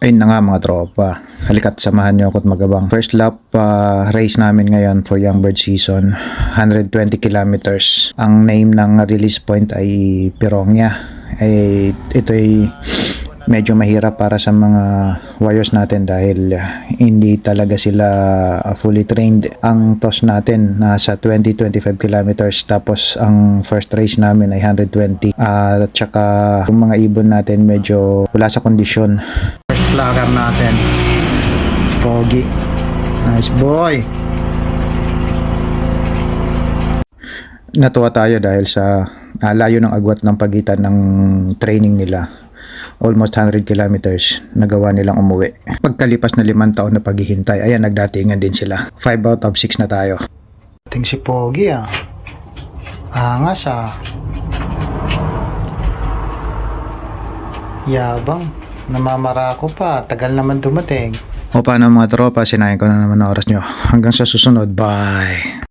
Ayun na nga mga tropa, halika't samahan niyo ako't magabang. First lap race namin ngayon for Young Bird season, 120 kilometers. Ang name ng release point ay Pirongya. Ito'y medyo mahirap para sa mga warriors natin dahil hindi talaga sila fully trained. Ang toss natin nasa 20-25 kilometers, tapos ang first race namin ay 120. At saka yung mga ibon natin medyo wala sa kondisyon. First flagger natin, Pogi, nice boy. Natuwa tayo dahil sa layo ng agwat ng pagitan ng training nila. Almost 100 kilometers nagawa nilang umuwi. Pagkalipas na 5 taon na paghihintay, ayan, nagdatingan din sila. 5 out of 6 na tayo. Ting si Pogi angas yabang, namamarako pa, tagal naman dumating. O paano mga tropa, sinayin ko na naman ang oras nyo. Hanggang sa susunod, bye.